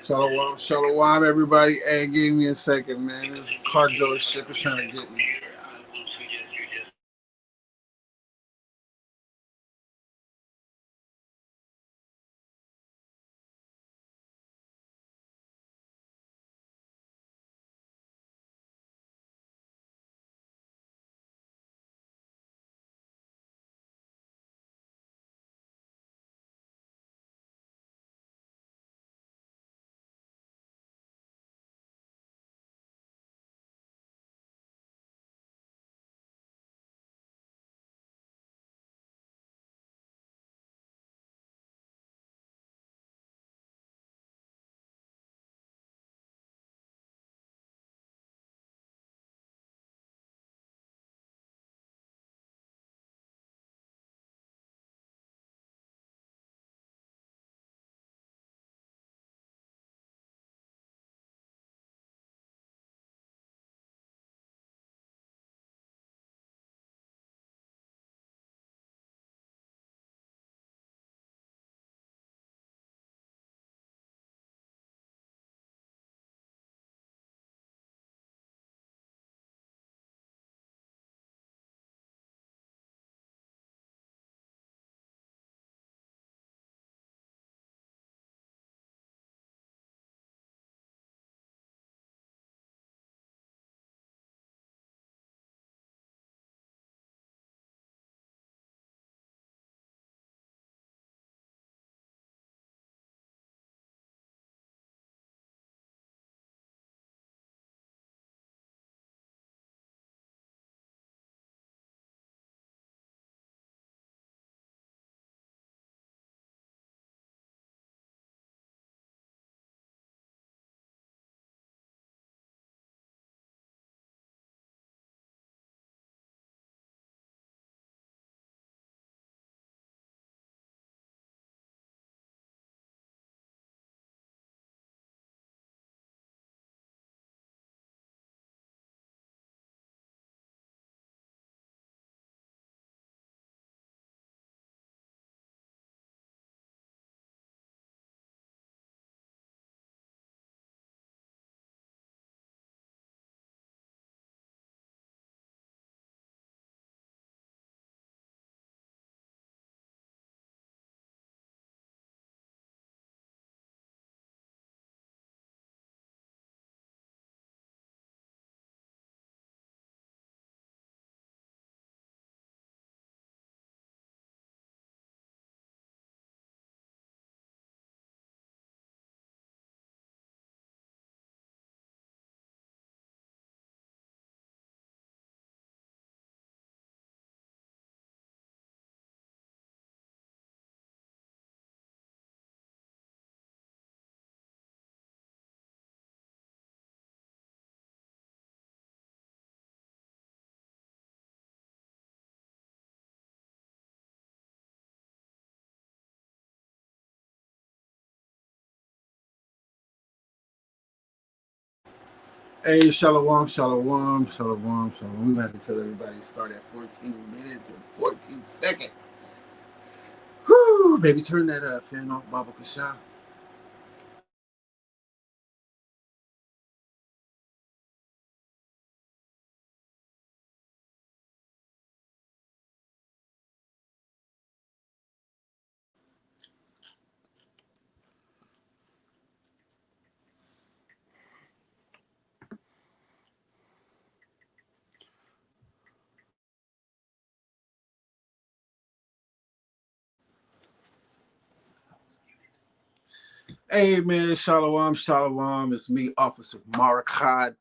Shalom, shalom, everybody. Hey, give me a second, man. This car dealership is trying to get me. Hey, shalom, shalom, shalom, shalom. We have to tell everybody to start at 14 minutes and 14 seconds. Whoo, baby, turn that fan off, Baba Kasha. Hey, man, shalom, shalom. It's me, Officer Marakhad.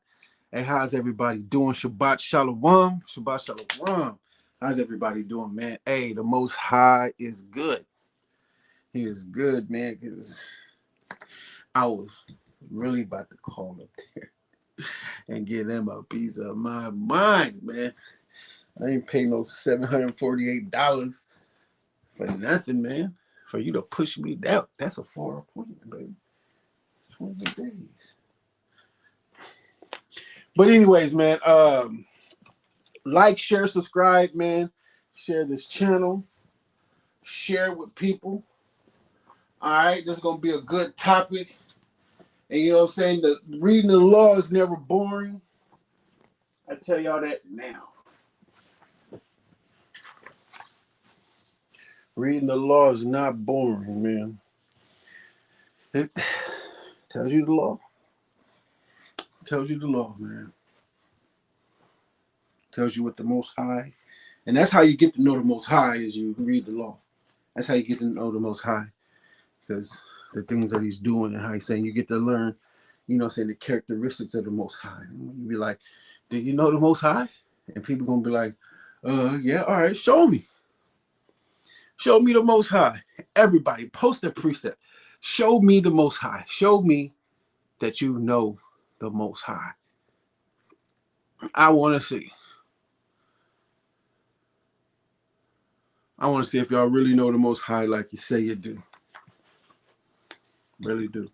Hey, how's everybody doing? Shabbat shalom, Shabbat shalom. How's everybody doing, man? Hey, the Most High is good. He is good, man, because I was really about to call up there and give them a piece of my mind, man. I ain't pay no $748 for nothing, man. For you to push me down. That's a 4 appointment, baby. 20 days. But anyways, man, like, share, subscribe, man. Share this channel. Share it with people. All right, this is gonna be a good topic. And you know what I'm saying? The reading the law is never boring. I tell y'all that now. Reading the law is not boring, man. It tells you the law. Tells you the law, man. Tells you what the Most High. And that's how you get to know the Most High is you read the law. That's how you get to know the Most High. Because the things that he's doing and how he's saying, you get to learn, you know, saying the characteristics of the Most High. And when you be like, do you know the Most High? And people going to be like, yeah, all right, show me. Show me the Most High. Everybody, post a precept. Show me the Most High. Show me that you know the Most High. I want to see. I want to see if y'all really know the Most High like you say you do. Really do.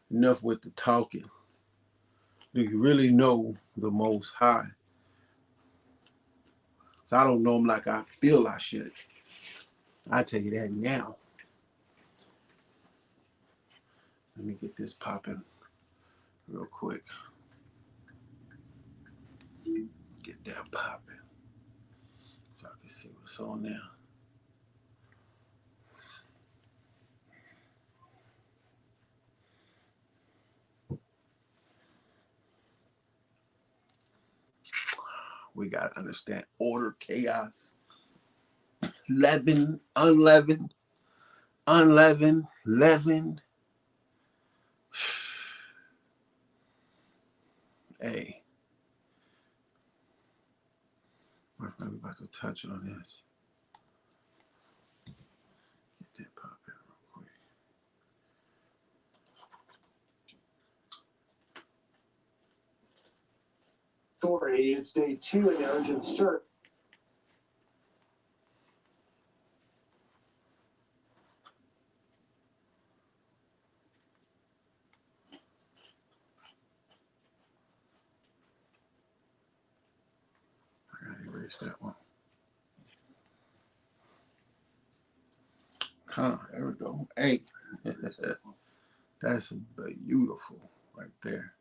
Enough with the talking. Do you really know the Most High? So I don't know him like I feel I should. I tell you that now. Let me get this popping real quick. Get that popping so I can see what's on there. We got to understand order, chaos, leaven, unleavened, unleavened, leavened. Hey, we're about to touch on this. Get that popping real quick. Story, it's day 2 in the urgent search. I gotta erase that one. There we go. Hey, that's beautiful right there.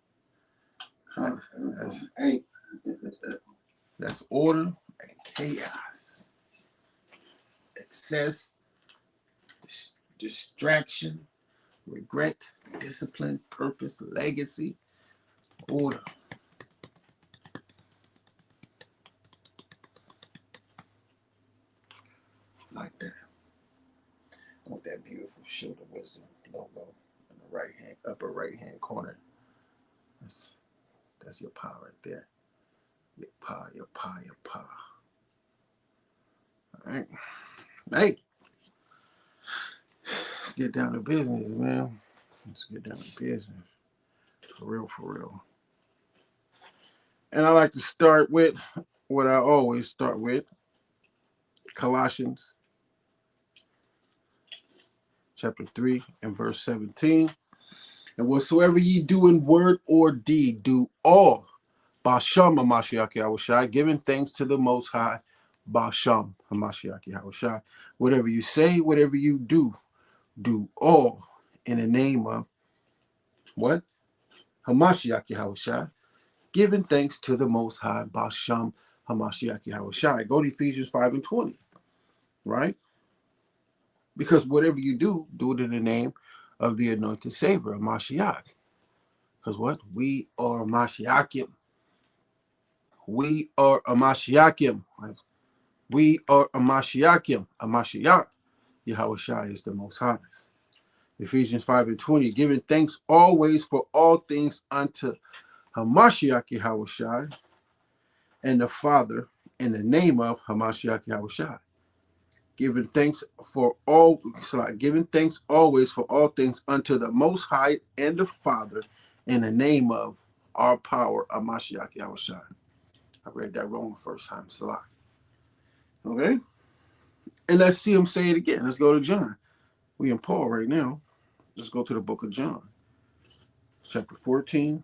That's order and chaos. Excess, distraction, regret, discipline, purpose, legacy, order. Like that. With that beautiful Shield of Wisdom logo in the right hand, upper right hand corner. That's your power right there. Your power, your power, your power. All right. Hey, let's get down to business, man. Let's get down to business. For real, for real. And I like to start with what I always start with. Colossians chapter 3 and verse 17. And whatsoever ye do in word or deed, do all Basham Hamashiach Yahushai, giving thanks to the Most High, Basham Hamashiach Yahushai. Whatever you say, whatever you do all in the name of what? Hamashiach Yahushai, giving thanks to the Most High, Basham Hamashiach Yahushai. Go to Ephesians 5 and 20, right? Because whatever you do it in the name of the anointed Savior, Mashiach. Because what? We are Mashiachim. We are a Mashiachim. Right? We are a Mashiachim. A Mashiach. Yahushai is the Most High. Ephesians 5 and 20. Giving thanks always for all things unto Hamashiach Yahushai and the Father in the name of Hamashiach Yahushai. Giving thanks always for all things unto the Most High and the Father in the name of our power, Hamashiach Yahushai. I read that wrong the first time. It's a lot. Okay? And let's see him say it again. Let's go to John. We in Paul right now. Let's go to the book of John. Chapter 14.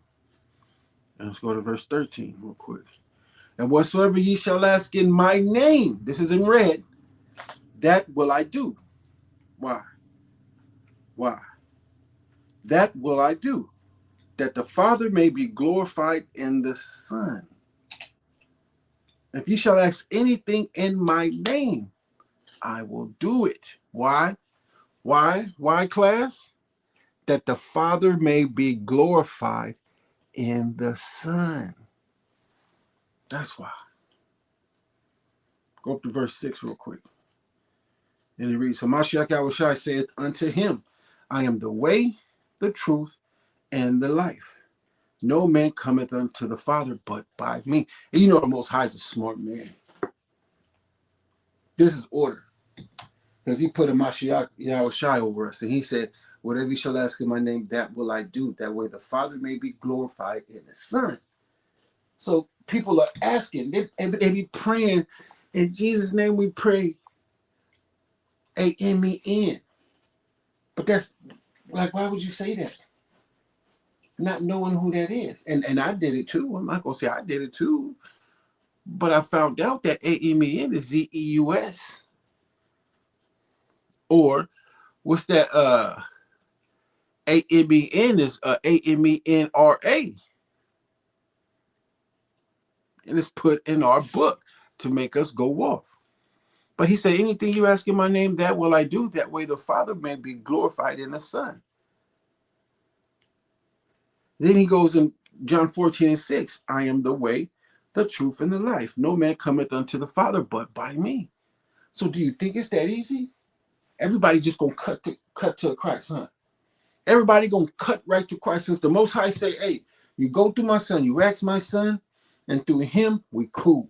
And let's go to verse 13 real quick. And whatsoever ye shall ask in my name, this is in red, that will I do. Why? Why? that will I do, that the Father may be glorified in the Son. If you shall ask anything in my name, I will do it. Why? Why, class? That the Father may be glorified in the Son. That's why. Go up to verse 6 real quick. And it reads, Hamashiach Yahushua saith unto him, I am the way, the truth, and the life. No man cometh unto the Father but by me. And you know the Most High is a smart man. This is order. Because he put a Mashiach Yahushua over us. And he said, whatever you shall ask in my name, that will I do. That way the Father may be glorified in the Son. So people are asking, they be praying, in Jesus' name we pray, A-M-E-N. But that's like, why would you say that? Not knowing who that is. And I did it too. I'm not going to say I did it too. But I found out that A-M-E-N is Z-E-U-S. Or what's that? A-M-E-N is A-M-E-N-R-A. And it's put in our book to make us go off. But he said, anything you ask in my name, that will I do. That way the Father may be glorified in the Son. Then he goes in John 14:6. I am the way, the truth, and the life. No man cometh unto the Father but by me. So do you think it's that easy? Everybody just gonna cut to Christ, huh? Everybody gonna cut right to Christ. Since the Most High say, hey, you go through my Son, you ask my Son, and through him, we cool.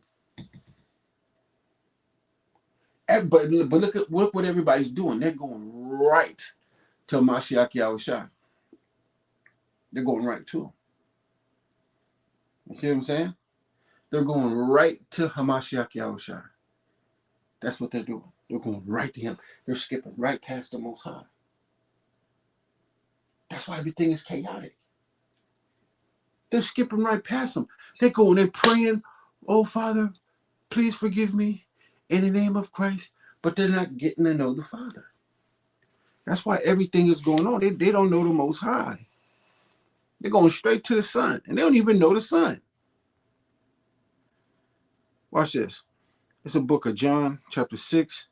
But look what everybody's doing. They're going right to Mashiach Yahushua. They're going right to him. You see what I'm saying? They're going right to Hamashiach Yahushua. That's what they're doing. They're going right to him. They're skipping right past the Most High. That's why everything is chaotic. They're skipping right past him. They're going, they're praying, oh, Father, please forgive me in the name of Christ. But they're not getting to know the Father. That's why everything is going on. They don't know the Most High. They're going straight to the Son. And they don't even know the Son. Watch this. It's a book of John, chapter 6,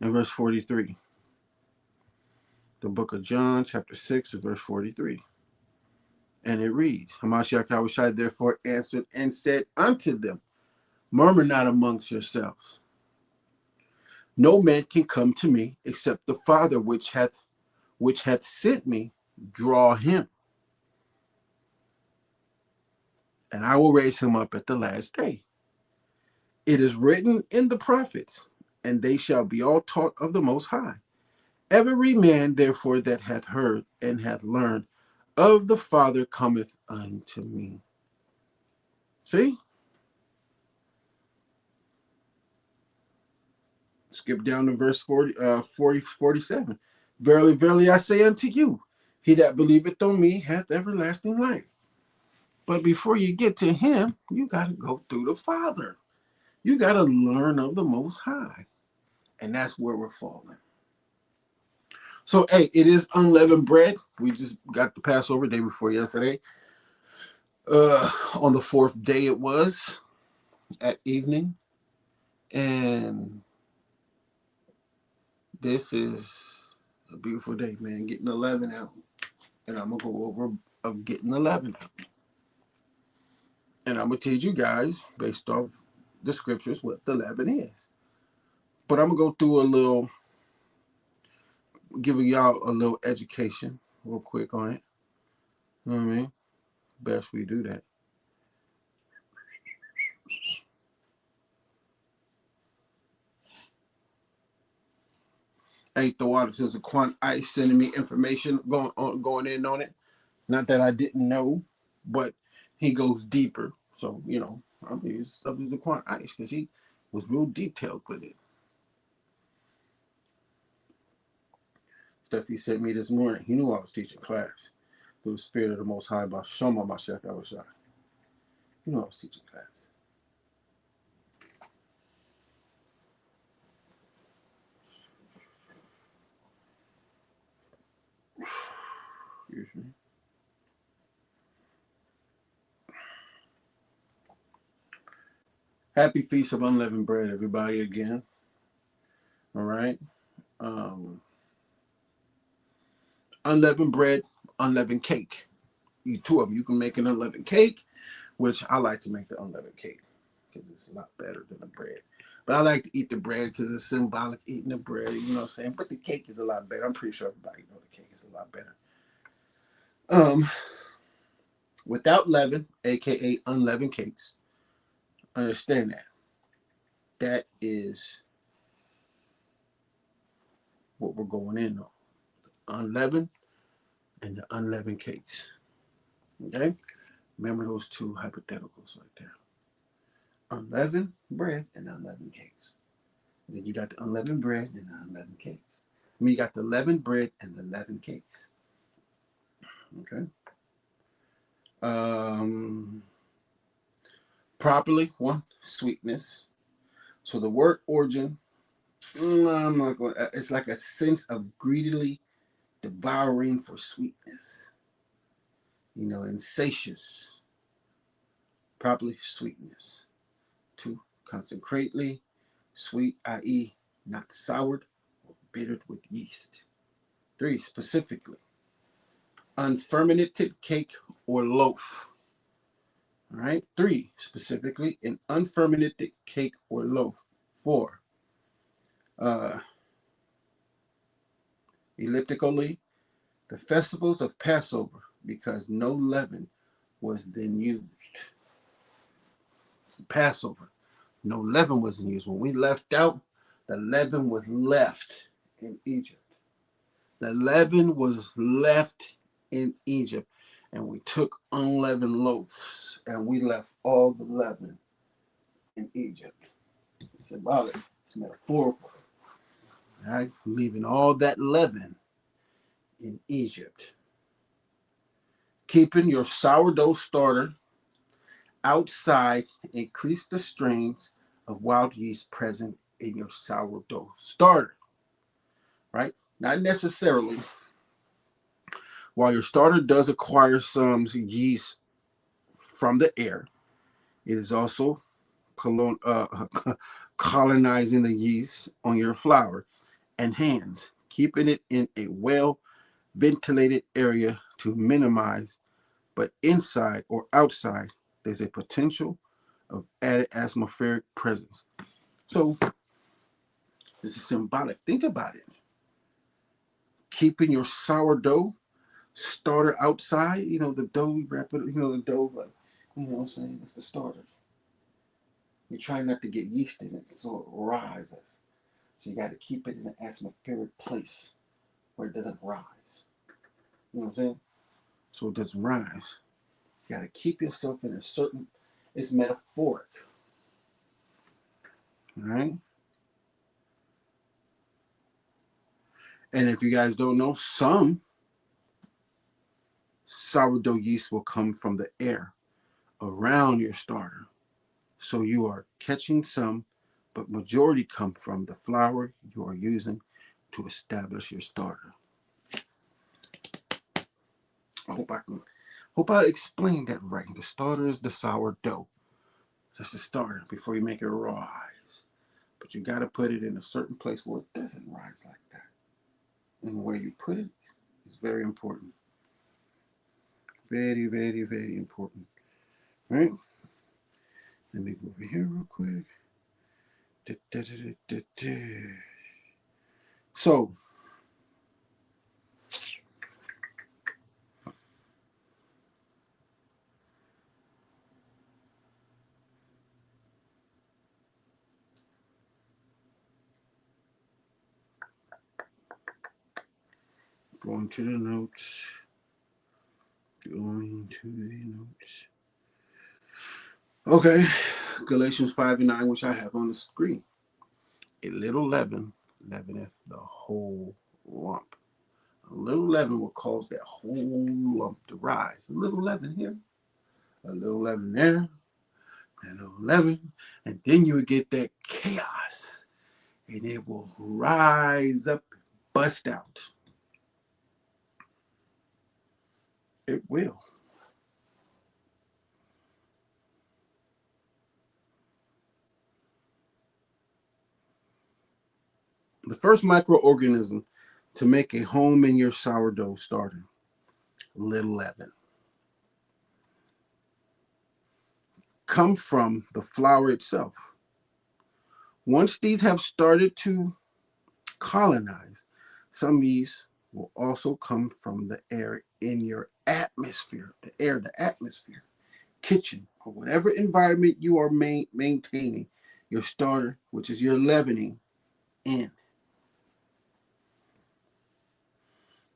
and verse 43. The book of John, chapter 6, and verse 43. And it reads, Hamashiach Yahushua therefore answered and said unto them, murmur not amongst yourselves. No man can come to me except the Father which hath sent me draw him. And I will raise him up at the last day. It is written in the prophets, and they shall be all taught of the Most High. Every man, therefore, that hath heard and hath learned of the Father cometh unto me. See? Skip down to verse 47. Verily, verily, I say unto you, he that believeth on me hath everlasting life. But before you get to him, you got to go through the Father. You got to learn of the Most High. And that's where we're falling. So, hey, it is unleavened bread. We just got the Passover day before yesterday. On the fourth day it was at evening. And this is a beautiful day, man. Getting the leaven out. And I'm going to go over of getting the leaven out. And I'm going to teach you guys, based off the scriptures, what the leaven is. But I'm going to go through a little, giving y'all a little education real quick on it. You know what I mean? Best we do that. Hey, the water to the quant ice sending me information going in on it. Not that I didn't know, but he goes deeper. So, you know, I mean, it's stuff with the quant ice because he was real detailed with it. Stuff he sent me this morning. He knew I was teaching class through the Spirit of the Most High by Shoma Mashiach Yahushua. He knew I was teaching class. Excuse me. Happy Feast of Unleavened Bread, everybody, again. All right. Um, unleavened bread, unleavened cake. You two of them. You can make an unleavened cake, which I like to make the unleavened cake because it's a lot better than the bread. But I like to eat the bread because it's symbolic eating the bread, you know what I'm saying? But the cake is a lot better. I'm pretty sure everybody knows the cake is a lot better. Without leaven, aka unleavened cakes, understand that. That is what we're going in on. Unleavened and the unleavened cakes. Okay? Remember those two hypotheticals right there. Unleavened bread and unleavened cakes. And then you got the unleavened bread and the unleavened cakes. I mean, you got the leavened bread and the leavened cakes. Okay? Um, properly, one, sweetness. So the word origin, I'm not going. It's like a sense of greedily devouring for sweetness. You know, insatious. Properly, sweetness. Two, consecrately, sweet, i.e., not soured or bittered with yeast. Three, specifically, unfermented cake or loaf. All right. Three, specifically, an unfermented cake or loaf. Four, uh, elliptically, the festivals of Passover, because no leaven was then used. It's Passover. No leaven was used. When we left out, the leaven was left in Egypt. The leaven was left in Egypt, and we took unleavened loaves, and we left all the leaven in Egypt. It's symbolic. It's metaphorical. All right, leaving all that leaven in Egypt. Keeping your sourdough starter outside increase the strains of wild yeast present in your sourdough starter. Right? Not necessarily. While your starter does acquire some yeast from the air, it is also colonizing the yeast on your flour and hands, keeping it in a well ventilated area to minimize, but inside or outside, there's a potential of added atmospheric presence. So this is symbolic. Think about it. Keeping your sourdough starter outside, you know, the dough, you wrap it, you know, the dough, like, you know what I'm saying? It's the starter. You're trying not to get yeast in it so it rises. So you got to keep it in an atmospheric place where it doesn't rise. You know what I'm saying? So it doesn't rise. You got to keep yourself in a certain, it's metaphoric. All right? And if you guys don't know, some sourdough yeast will come from the air around your starter. So you are catching some, but majority come from the flour you are using to establish your starter. I hope I explained that right. The starter is the sourdough. That's the starter before you make it rise. But you got to put it in a certain place where it doesn't rise like that. And where you put it is very important. Very, very, very important. All right? Let me go over here real quick. So, going to the notes. Going to the notes. Okay, Galatians 5:9, which I have on the screen. A little leaven leaveneth the whole lump. A little leaven will cause that whole lump to rise. A little leaven here, a little leaven there, and a little leaven, and then you would get that chaos, and it will rise up, bust out. It will. The first microorganism to make a home in your sourdough starter, little leaven, come from the flour itself. Once these have started to colonize, some yeast will also come from the air in your atmosphere, the atmosphere, kitchen, or whatever environment you are maintaining your starter, which is your leavening, in.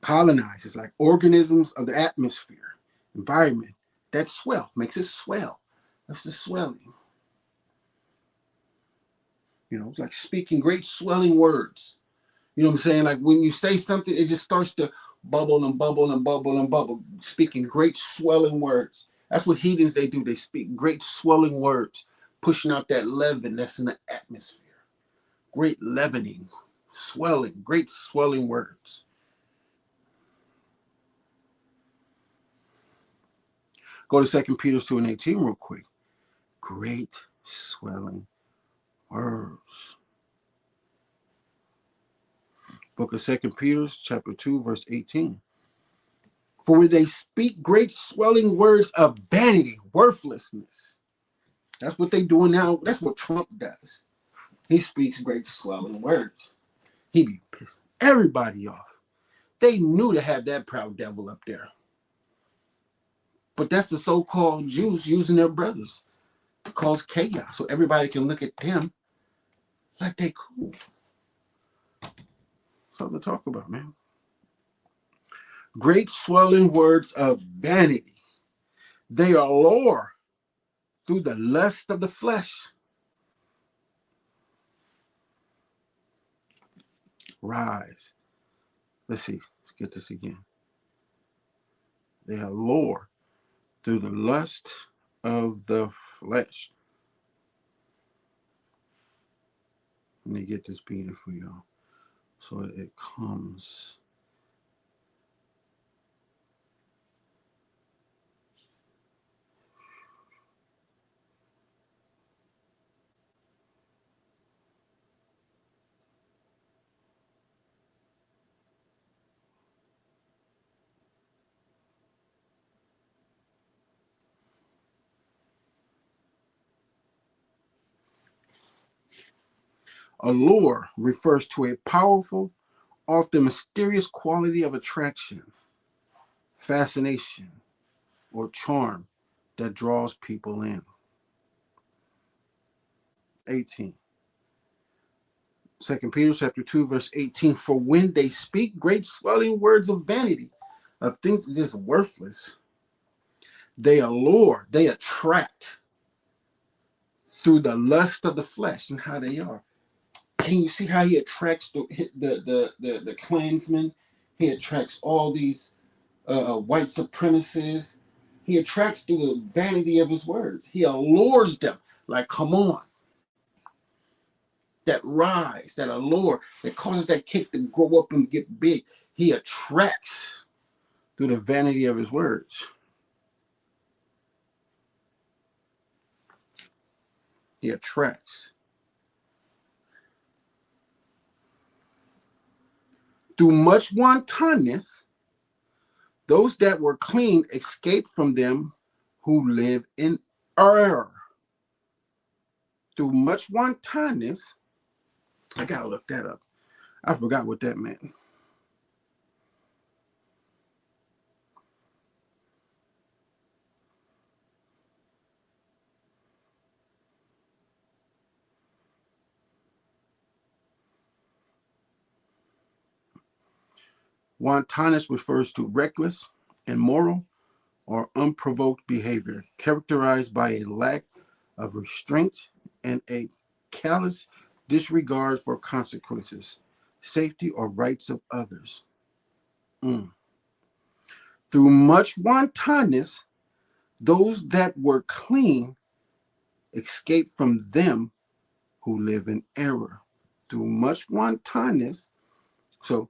Colonize is like organisms of the atmosphere, environment that swell, makes it swell. That's the swelling. It's like speaking great swelling words. You know what I'm saying? Like when you say something, it just starts to bubble and bubble and bubble and bubble, speaking great swelling words. That's what heathens they do. They speak great swelling words, pushing out that leaven that's in the atmosphere. Great leavening, swelling, great swelling words. Go to 2 Peter 2:18 real quick. Great swelling words. Book of 2 Peter, chapter 2, verse 18. For when they speak great swelling words of vanity, worthlessness. That's what they doing now. That's what Trump does. He speaks great swelling words. He be pissing everybody off. They knew to have that proud devil up there. But that's the so-called Jews using their brothers to cause chaos so everybody can look at them like they cool. Something to talk about, man. Great swelling words of vanity. They are lore through the lust of the flesh. Rise. Let's see. Let's get this again. They are lore through the lust of the flesh. Let me get this beating for y'all. So it comes. Allure refers to a powerful, often mysterious quality of attraction, fascination, or charm that draws people in. 18. 2 Peter chapter 2, verse 18. For when they speak great swelling words of vanity, of things just worthless, they allure, they attract through the lust of the flesh and how they are. Can you see how he attracts the clansmen? He attracts all these white supremacists. He attracts through the vanity of his words. He allures them. Like, come on. That rise, that allure, that causes that cake to grow up and get big. He attracts through the vanity of his words. He attracts. Through much wantonness, those that were clean escaped from them who live in error. Through much wantonness, I gotta look that up. I forgot what that meant. Wantonness refers to reckless, immoral, or unprovoked behavior characterized by a lack of restraint and a callous disregard for consequences, safety, or rights of others. Through much wantonness, those that were clean escape from them who live in error. Through much wantonness, so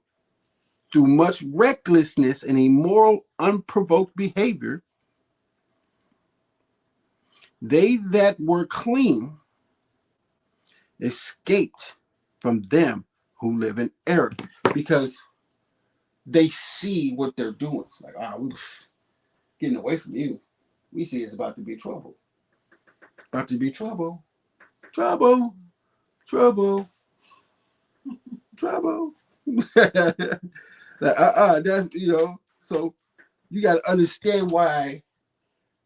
through much recklessness and immoral, unprovoked behavior, they that were clean escaped from them who live in error, because they see what they're doing. It's like, we're getting away from you. We see it's about to be trouble. About to be trouble. Trouble. Trouble. Trouble. That's, so you got to understand why it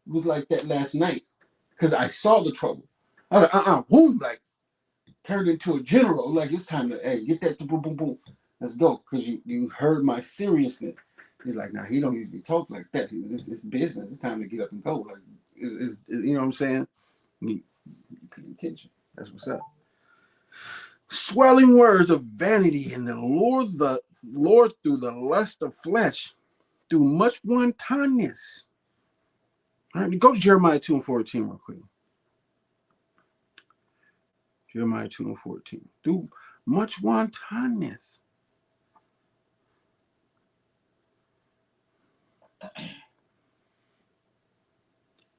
was like that last night. Because I saw the trouble. I was like, boom, like, turned into a general. Like, it's time to, hey, get that, boom, boom, boom. Let's go. Because you heard my seriousness. He's like, nah, he don't usually talk like that. It's business. It's time to get up and go. Like, it's you know what I'm saying? You pay attention. That's what's up. Swelling words of vanity, and the Lord through the lust of flesh, through much wantoness. All right, go to Jeremiah 2:14 real quick. Jeremiah 2:14. Through much wantonness.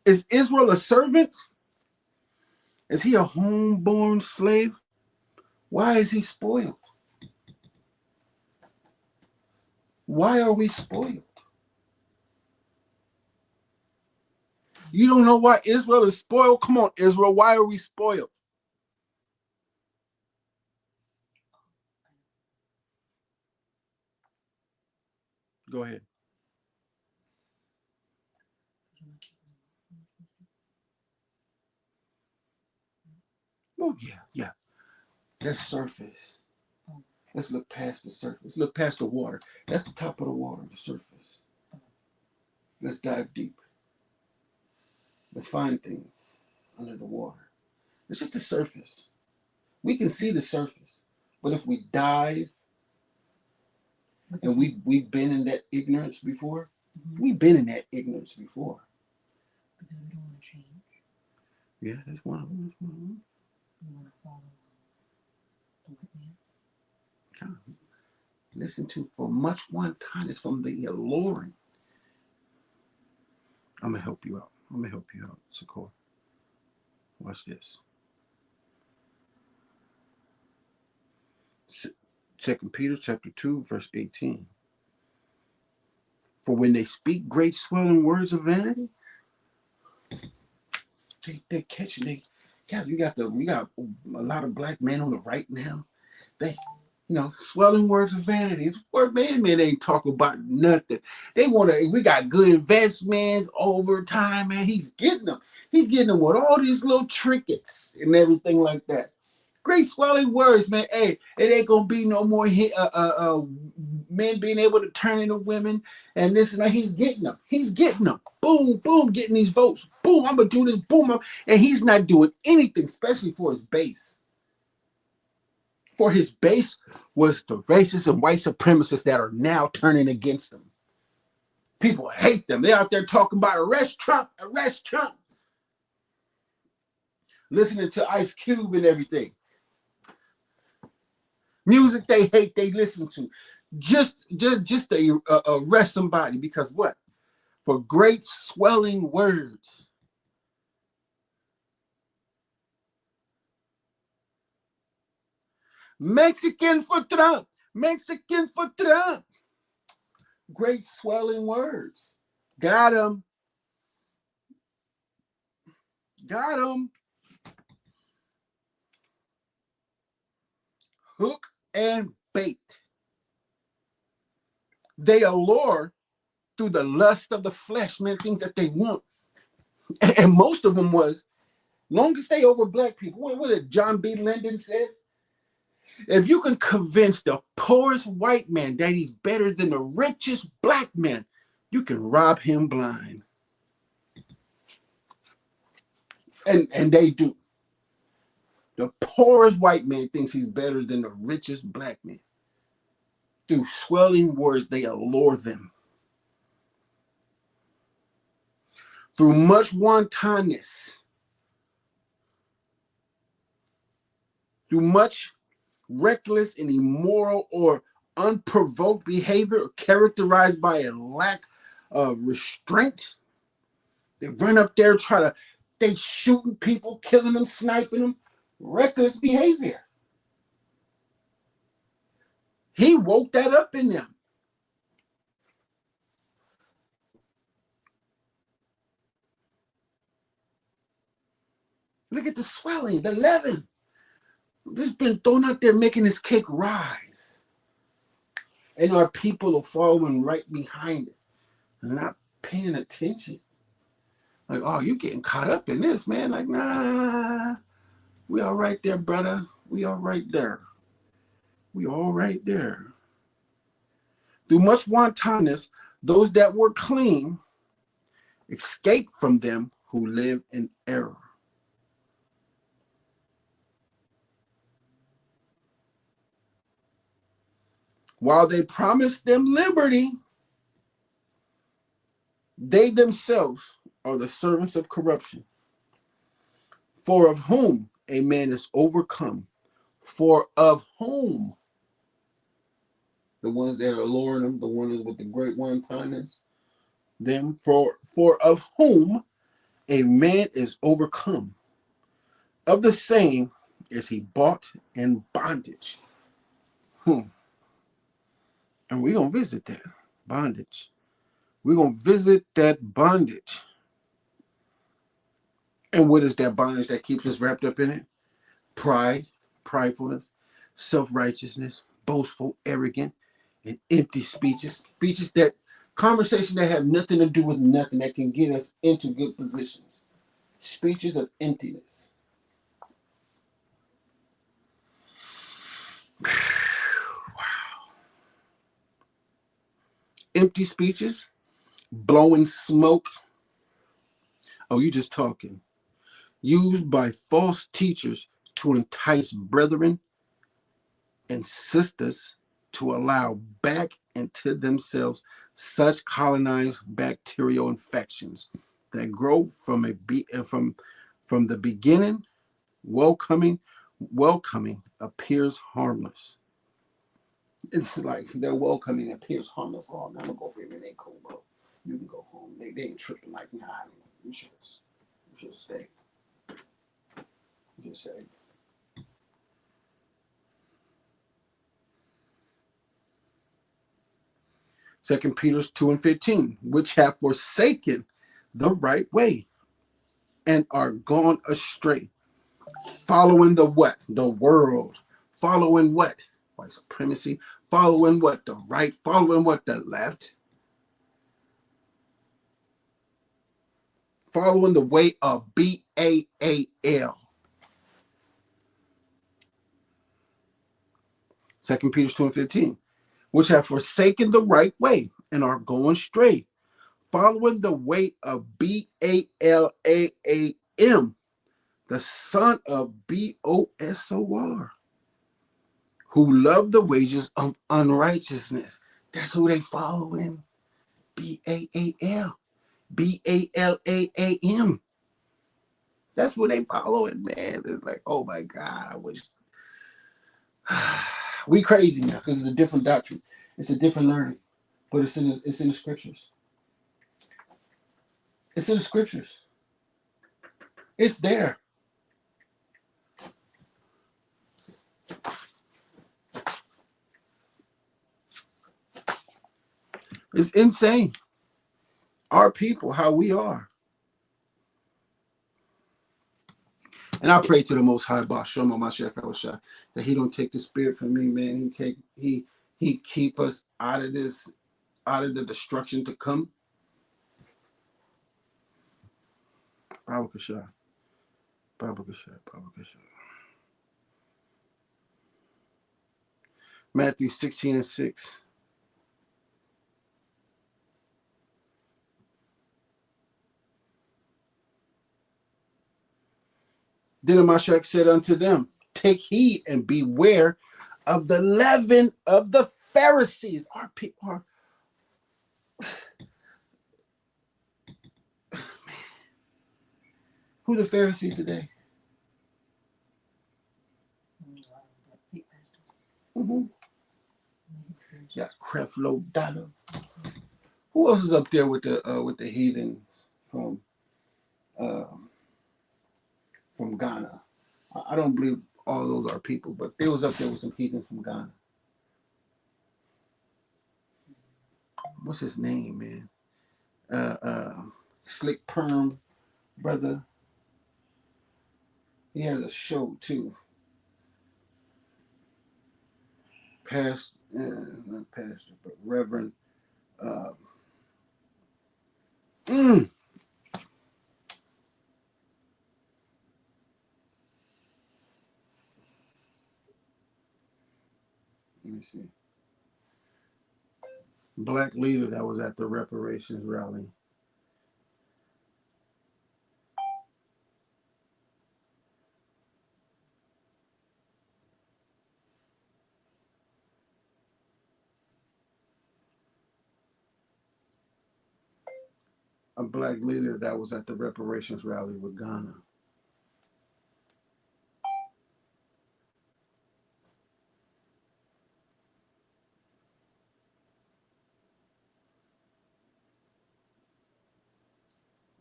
Is Israel a servant? Is he a homeborn slave? Why is he spoiled? Why are we spoiled? You don't know why Israel is spoiled? Come on, Israel, why are we spoiled? Go ahead. Oh, yeah. That's surface. Let's look past the surface. Let's look past the water. That's the top of the water, the surface. Let's dive deep. Let's find things under the water. It's just the surface. We can see the surface. But if we dive, and we've been in that ignorance before, we've been in that ignorance before. Because we don't want to change. Yeah, that's one of them. We want to follow the white man. Listen to, for much wantonness from the alluring. I'm gonna help you out. Sakor. Watch this. 2 Peter chapter 2, verse 18. For when they speak great swelling words of vanity, they catching. We got a lot of black men on the right now. They, swelling words of vanity. It's word man ain't talk about nothing. They we got good investments over time, man. He's getting them. He's getting them with all these little trinkets and everything like that. Great swelling words, man. Hey, it ain't gonna be no more men being able to turn into women and this and that. He's getting them. Boom, boom, getting these votes. Boom, I'm gonna do this. Boom, and he's not doing anything, especially for his base. For his base was the racists and white supremacists that are now turning against him. People hate them. They're out there talking about arrest Trump. Listening to Ice Cube and everything. Music they hate, they listen to. Just to arrest somebody, because what? For great swelling words. Mexican for Trump. Great swelling words. Got him. Hook and bait. They allure through the lust of the flesh, man, things that they want. And most of them was, longest they over black people. What did John B. Lyndon said? If you can convince the poorest white man that he's better than the richest black man, you can rob him blind. And they do. The poorest white man thinks he's better than the richest black man. Through swelling words, they allure them. Through much wantonness, through much reckless and immoral or unprovoked behavior characterized by a lack of restraint. They run up there, they shooting people, killing them, sniping them. Reckless behavior. He woke that up in them. Look at the swelling, the leaven. This has been thrown out there making this cake rise. And our people are following right behind it, not paying attention. Like, oh, you getting caught up in this, man. Like, nah, we all right there, brother. We all right there. We all right there. Through much wantonness, those that were clean escaped from them who live in error. While they promised them liberty, they themselves are the servants of corruption. For of whom a man is overcome, for of whom, the ones that are luring them, the ones with the great wantonness, them, for of whom a man is overcome, of the same is he bought in bondage. And we're going to visit that bondage. We're going to visit that bondage. And what is that bondage that keeps us wrapped up in it? Pride, pridefulness, self-righteousness, boastful, arrogant, and empty speeches. Conversations that have nothing to do with nothing, that can get us into good positions. Speeches of emptiness. Wow. Empty speeches, blowing smoke. Oh, you just talking. Used by false teachers to entice brethren and sisters to allow back into themselves such colonized bacterial infections that grow from the beginning. Welcoming appears harmless. It's like their welcoming appears harmless. Oh, I'm gonna go, baby. They cool, bro. You can go home. They ain't tripping like, nah. You should stay. You should stay. Second Peter 2:15, which have forsaken the right way and are gone astray, following the what? The world. Following what? White supremacy. Following what? The right. Following what? The left. Following the way of Baal. Second Peter 2:15, which have forsaken the right way and are going astray, following the way of Balaam, the son of Bosor, who love the wages of unrighteousness. That's who they following. Baal. Balaam. That's what they following, man. It's like, oh my God, I wish. We crazy now because it's a different doctrine. It's a different learning. But it's in the scriptures. It's in the scriptures. It's there. It's insane. Our people, how we are. And I pray to the Most High, Bashoma Mashiach, that He don't take the spirit from me, man. He keep us out of this, out of the destruction to come. Babakashah. Matthew 16:6. Then Mashiach said unto them, take heed and beware of the leaven of the Pharisees. Our people are. Who the Pharisees today? Mm-hmm. You got Creflo Dollar. Who else is up there with the heathens uh, from Ghana? I don't believe all those are people, but they was up there with some heathens from Ghana. What's his name, man? Slick Perm brother. He has a show too. Not pastor, but Reverend. Uh, mm, let me see. Black leader that was at the reparations rally. A black leader that was at the reparations rally with Ghana.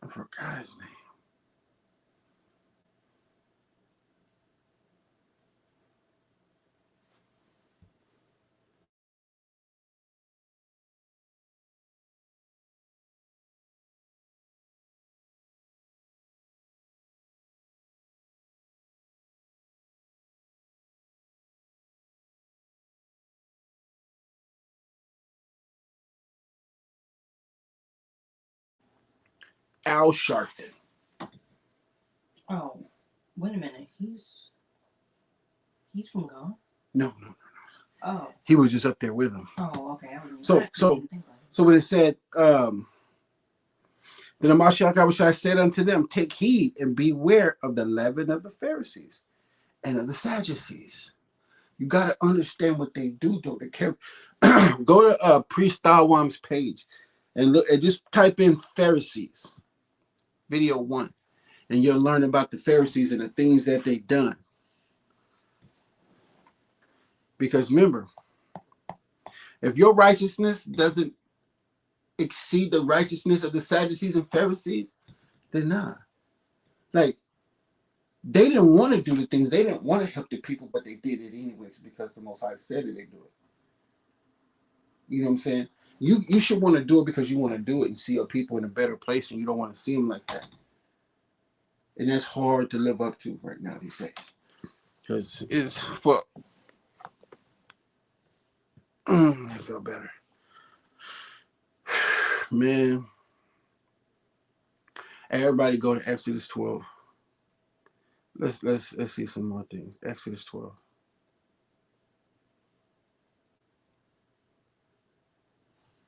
I forgot his name. Al Sharpton. Oh, wait a minute. He's from Ghana. No. Oh. He was just up there with him. Oh, okay. So when it said, then the Mashiach Abishai said unto them, take heed and beware of the leaven of the Pharisees and of the Sadducees. You got to understand what they do, though. They care. Go to Priest Dawam's page and look and just type in Pharisees, video 1, and you'll learn about the Pharisees and the things that they done. Because remember, if your righteousness doesn't exceed the righteousness of the Sadducees and Pharisees, then nah. Like, they didn't want to do the things. They didn't want to help the people, but they did it anyways because the Most High said that they do it. You know what I'm saying? You should want to do it because you want to do it and see your people in a better place, and you don't want to see them like that. And that's hard to live up to right now these days. Because it's for... I feel better. Man. Everybody go to Exodus 12. Let's see some more things. Exodus 12.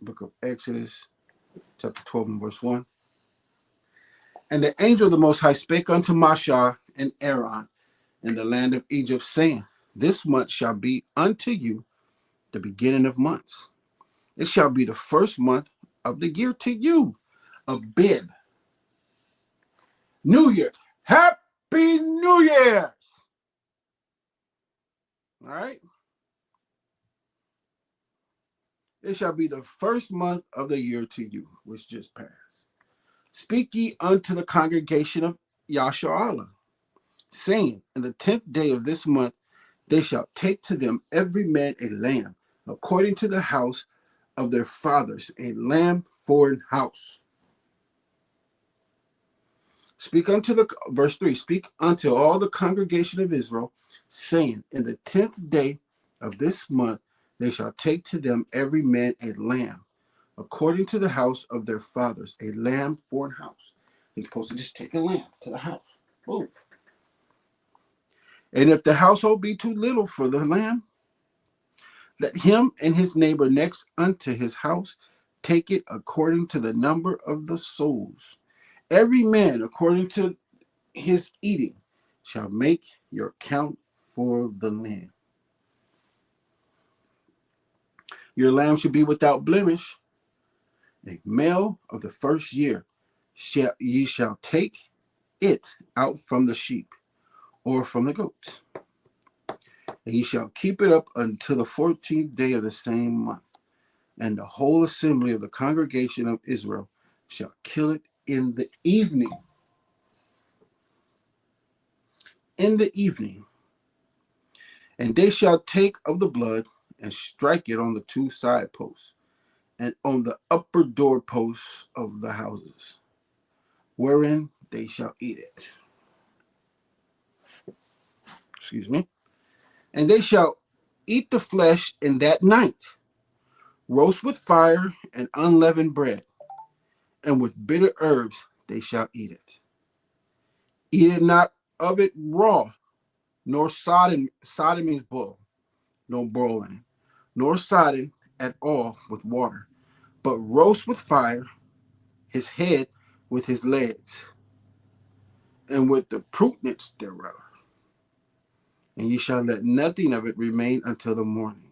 Book of Exodus, chapter 12 and verse 1. And the angel of the Most High spake unto Mashah and Aaron in the land of Egypt, saying, this month shall be unto you the beginning of months. It shall be the first month of the year to you. Abib. New Year. Happy New Year's. All right. It shall be the first month of the year to you, which just passed. Speak ye unto the congregation of Yasharallah, saying, in the 10th day of this month, they shall take to them every man a lamb, according to the house of their fathers, a lamb for an house. Speak unto the, verse 3, speak unto all the congregation of Israel, saying, in the 10th day of this month, they shall take to them every man a lamb, according to the house of their fathers, a lamb for an house. They're supposed to just take a lamb to the house. Boom. And if the household be too little for the lamb, let him and his neighbor next unto his house take it according to the number of the souls. Every man according to his eating shall make your count for the lamb. Your lamb should be without blemish, a male of the first year. Ye shall take it out from the sheep or from the goats, and ye shall keep it up until the 14th day of the same month. and the whole assembly of the congregation of Israel shall kill it in the evening. In the evening. And they shall take of the blood and strike it on the two side posts and on the upper door posts of the houses, wherein they shall eat it. Excuse me. And they shall eat the flesh in that night, roast with fire and unleavened bread, and with bitter herbs they shall eat it. Eat it not of it raw, nor sodden means boil, no boiling, nor sodden at all with water, but roast with fire his head with his legs, and with the prunings thereof. And ye shall let nothing of it remain until the morning.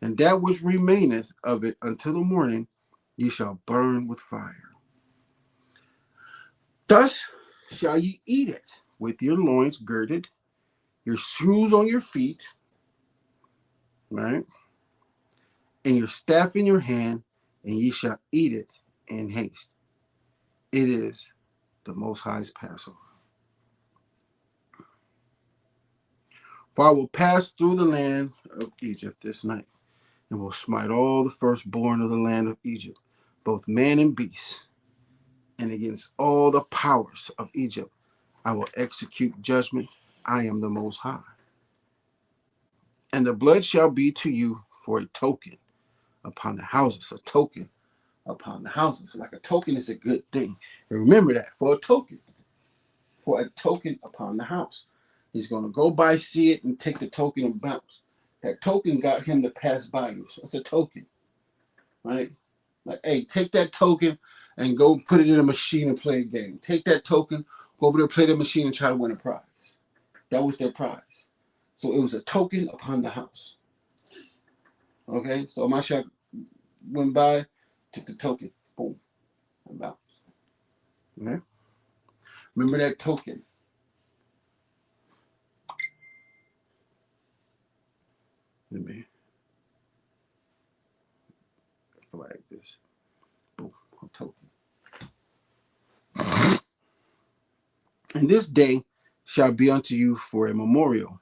And that which remaineth of it until the morning, ye shall burn with fire. Thus shall ye eat it, with your loins girded, your shoes on your feet, right? And your staff in your hand, and ye shall eat it in haste. It is the Most High's Passover. For I will pass through the land of Egypt this night, and will smite all the firstborn of the land of Egypt, both man and beast. And against all the powers of Egypt I will execute judgment. I am the Most High. And the blood shall be to you for a token upon the houses, a token upon the houses. Like a token is a good thing. And remember that, for a token upon the house. He's going to go by, see it, and take the token and bounce. That token got him to pass by you. So it's a token, right? Like, hey, take that token and go put it in a machine and play a game. Take that token, go over there, play the machine, and try to win a prize. That was their prize. So it was a token upon the house. Okay, so Mashiach went by, took the token, boom, and bounced. Okay? Remember that token. Let me flag this. Boom, a token. And this day shall be unto you for a memorial,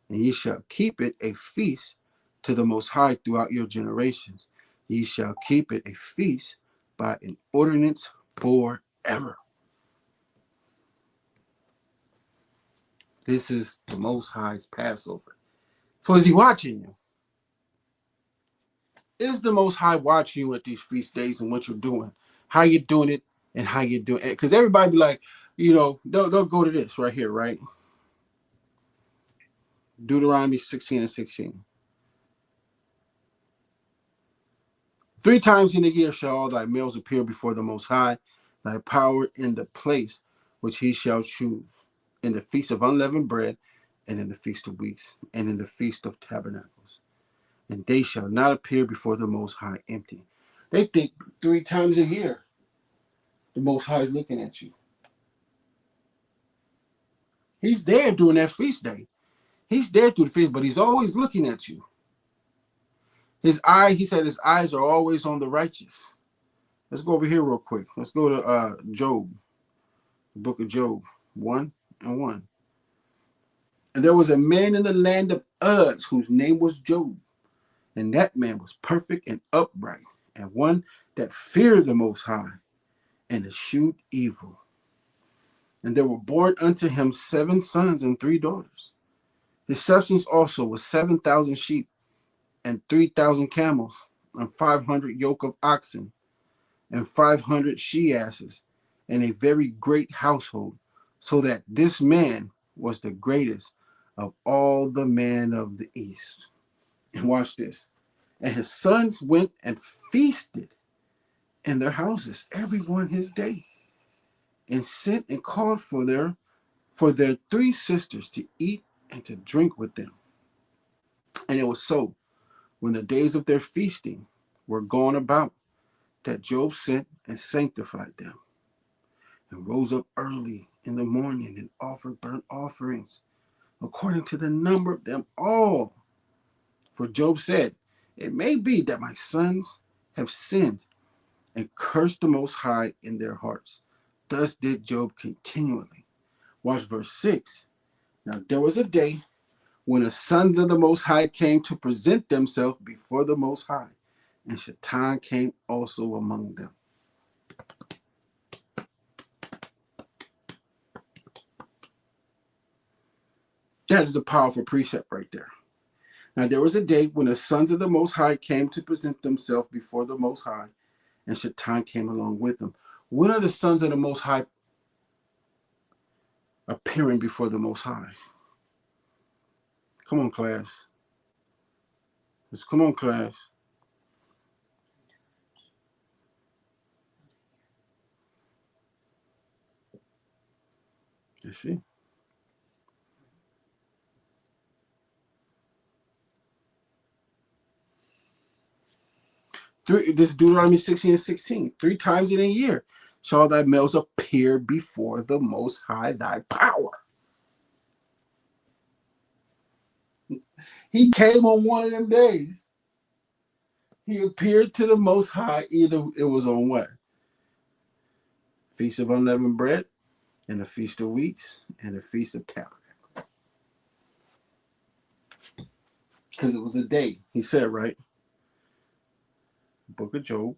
and ye shall keep it a feast to the Most High throughout your generations. Ye shall keep it a feast by an ordinance forever. This is the Most High's Passover. So is he watching you? Is the Most High watching you at these feast days and what you're doing? How you doing it and how you doing it? Because everybody be like, they'll go to this right here, right? Deuteronomy 16 and 16. 3 times in a year shall all thy males appear before the Most High, thy power in the place which he shall choose, in the feast of unleavened bread, and in the feast of weeks, and in the feast of tabernacles. And they shall not appear before the Most High empty. They think 3 times a year the Most High is looking at you. He's there during that feast day. He's there through the feast, but he's always looking at you. He said his eyes are always on the righteous. Let's go over here real quick. Let's go to Job, the book of Job, 1 and 1. And there was a man in the land of Uz whose name was Job. And that man was perfect and upright, and one that feared the Most High, and eschewed evil. And there were born unto him 7 sons and 3 daughters. His substance also was 7,000 sheep, and 3,000 camels, and 500 yoke of oxen, and 500 she-asses, and a very great household, so that this man was the greatest of all the men of the East. And watch this. And his sons went and feasted in their houses, every one his day, and sent and called for their 3 sisters to eat and to drink with them. And it was so, when the days of their feasting were gone about, that Job sent and sanctified them, and rose up early in the morning and offered burnt offerings according to the number of them all. For Job said, it may be that my sons have sinned and cursed the Most High in their hearts. Thus did Job continually. Watch verse 6. Now there was a day when the sons of the Most High came to present themselves before the Most High, and Shaitan came also among them. That is a powerful precept right there. Now there was a day when the sons of the Most High came to present themselves before the Most High, and Shaitan came along with them. When are the sons of the Most High appearing before the Most High? Come on, class. Come on, class. You see? This Deuteronomy 16:16. 3 times in a year shall thy males appear before the Most High thy power. He came on one of them days. He appeared to the Most High. Either it was on what? Feast of Unleavened Bread, and the Feast of Weeks, and the Feast of Tabernacles. Because it was a day. He said, right? Book of Job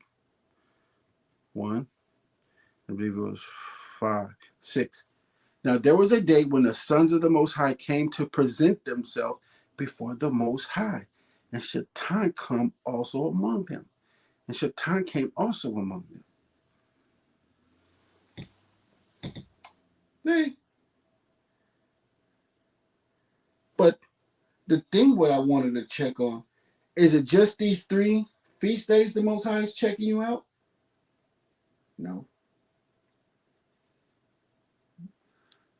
1, I believe it was 5, 6. Now there was a day when the sons of the Most High came to present themselves before the Most High, and Shaitan come also among them. And Shaitan came also among them. See? But the thing what I wanted to check on, is it just these 3 feast days the Most High is checking you out? No.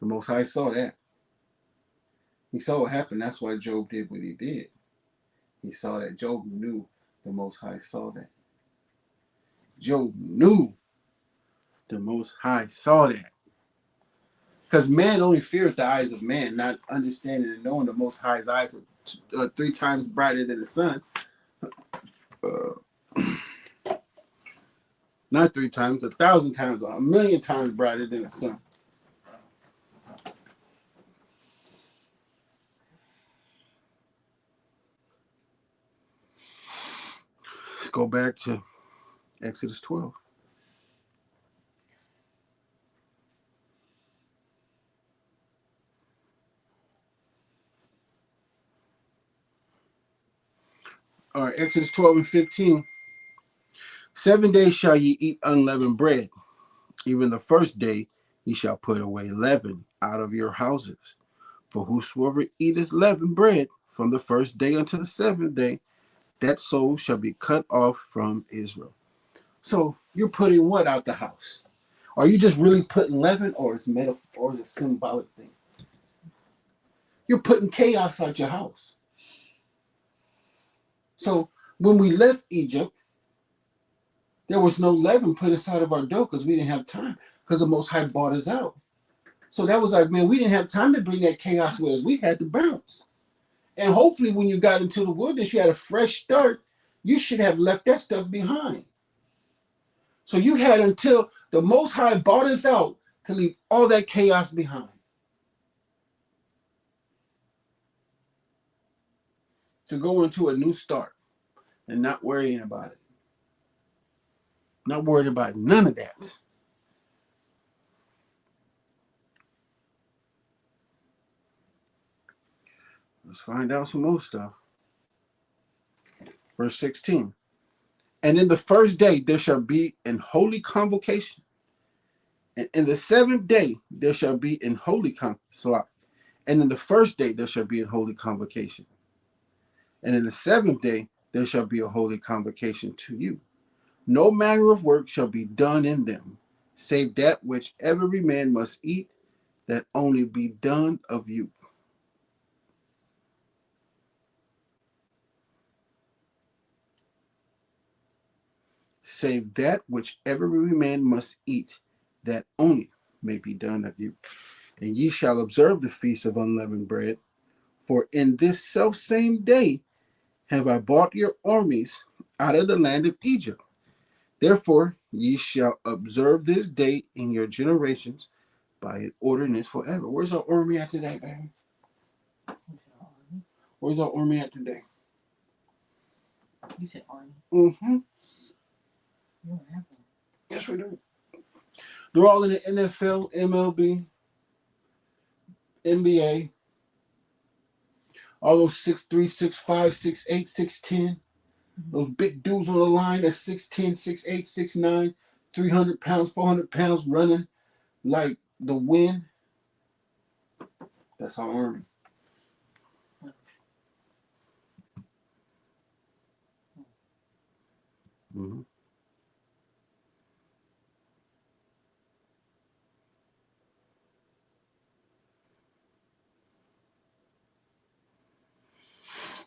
The Most High saw that. He saw what happened. That's why Job did what he did. He saw that. Job knew the Most High saw that. Job knew the Most High saw that. Because man only feareth the eyes of man, not understanding and knowing the Most High's eyes are 3 times brighter than the sun. Not 3 times, 1,000 times, 1,000,000 times brighter than the sun. Let's go back to Exodus 12. All right, Exodus 12:15. 7 days shall ye eat unleavened bread. Even the first day ye shall put away leaven out of your houses. For whosoever eateth leavened bread from the first day unto the 7th day, that soul shall be cut off from Israel. So you're putting what out the house? Are you just really putting leaven, or is metaphor, or is it a symbolic thing? You're putting chaos out your house. So when we left Egypt, there was no leaven put inside of our dough because we didn't have time, because the Most High bought us out. So that was like, man, we didn't have time to bring that chaos with us. We had to bounce. And hopefully when you got into the wilderness, you had a fresh start. You should have left that stuff behind. So you had until the Most High bought us out to leave all that chaos behind. To go into a new start and not worrying about it. Not worried about none of that. Let's find out some more stuff. Verse 16. And in the first day there shall be an holy convocation. And in the 7th day there shall be an holy convocation. And in the first day there shall be a holy convocation. And in the 7th day there shall be a holy convocation to you. No manner of work shall be done in them, save that which every man must eat, that only be done of you. Save that which every man must eat, that only may be done of you. And ye shall observe the feast of unleavened bread, for in this selfsame day have I brought your armies out of the land of Egypt. Therefore, ye shall observe this day in your generations by an ordinance forever. Where's our army at today, baby? Where's our army at today? You said army. Mm-hmm. You don't have one. Yes, we do. They're all in the NFL, MLB, NBA. All those 6'3", 6'5", 6'8", 6'10". Those big dudes on the line that's 6'10", 6'8", 6'9", 300 pounds, 400 pounds running like the wind. That's our army. Mm-hmm.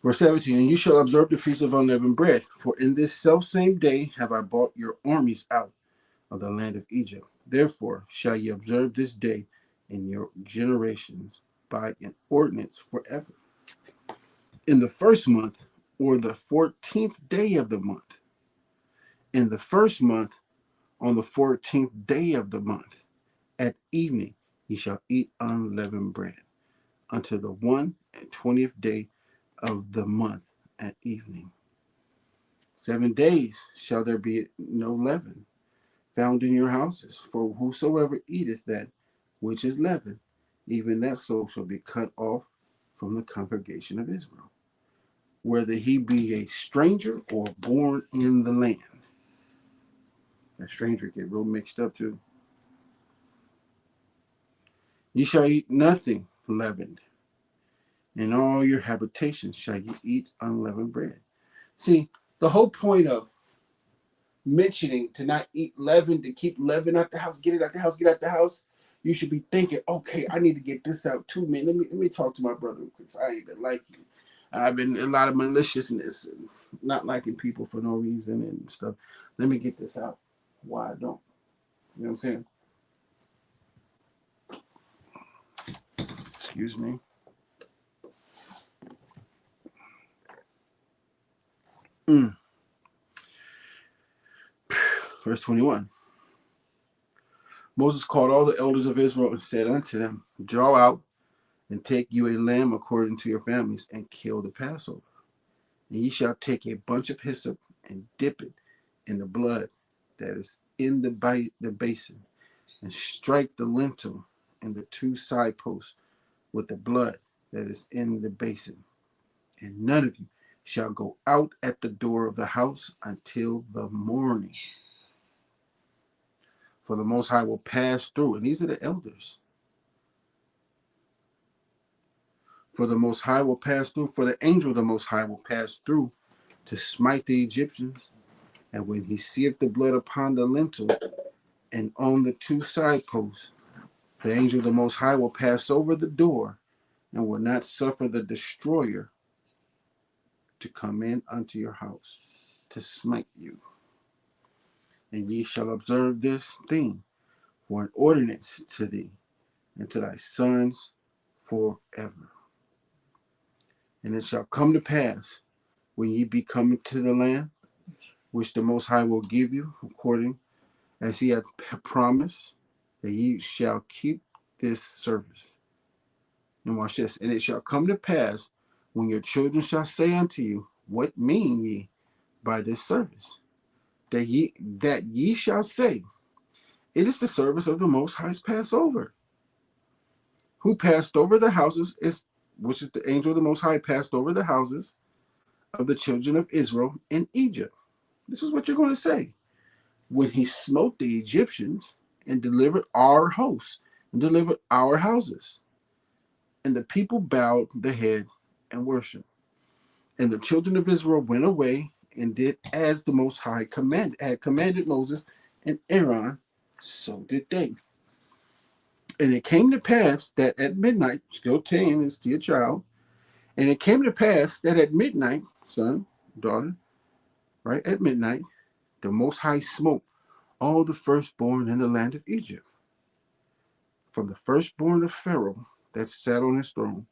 Verse 17, and you shall observe the feast of unleavened bread, for in this selfsame day have I brought your armies out of the land of Egypt. Therefore shall ye observe this day in your generations by an ordinance forever. In the first month, or the 14th day of the month, in the first month, on the 14th day of the month, at evening ye shall eat unleavened bread, until the 21st day of the month at evening. 7 days shall there be no leaven found in your houses, for whosoever eateth that which is leavened, even that soul shall be cut off from the congregation of Israel, whether he be a stranger or born in the land. That stranger get real mixed up too. Ye shall eat nothing leavened. In all your habitations shall ye eat unleavened bread. See, the whole point of mentioning to not eat leaven, to keep leaven out the house, get it out the house, get out the house, you should be thinking, okay, I need to get this out too, man. Let me talk to my brother because I ain't been like you. I've been a lot of maliciousness and not liking people for no reason and stuff. Let me get this out. Why I don't. You know what I'm saying? Excuse me. Verse 21. Moses called all the elders of Israel and said unto them, draw out and take you a lamb according to your families and kill the Passover. And ye shall take a bunch of hyssop and dip it in the blood that is in the basin, and strike the lintel and the two side posts with the blood that is in the basin. And none of you shall go out at the door of the house until the morning. For the Most High will pass through. And these are the elders. For the Most High will pass through. For the angel of the Most High will pass through to smite the Egyptians. And when he seeth the blood upon the lintel and on the two side posts, the angel of the Most High will pass over the door and will not suffer the destroyer to come in unto your house to smite you. And ye shall observe this thing for an ordinance to thee and to thy sons forever. And it shall come to pass when ye be coming to the land which the Most High will give you, according as he hath promised, that ye shall keep this service. And watch this. And it shall come to pass when your children shall say unto you, what mean ye by this service? That ye shall say, it is the service of the Most High's Passover, who passed over the houses, which is the angel of the Most High passed over the houses of the children of Israel in Egypt. This is what you're going to say. When he smote the Egyptians and delivered our hosts and delivered our houses. And the people bowed the head and worshiped. And the children of Israel went away and did as the Most High had commanded Moses and Aaron, so did they. And it came to pass that at midnight, still 10 and still a child, and it came to pass that at midnight, son, daughter, right, at midnight, the Most High smote all the firstborn in the land of Egypt, from the firstborn of Pharaoh that sat on his throne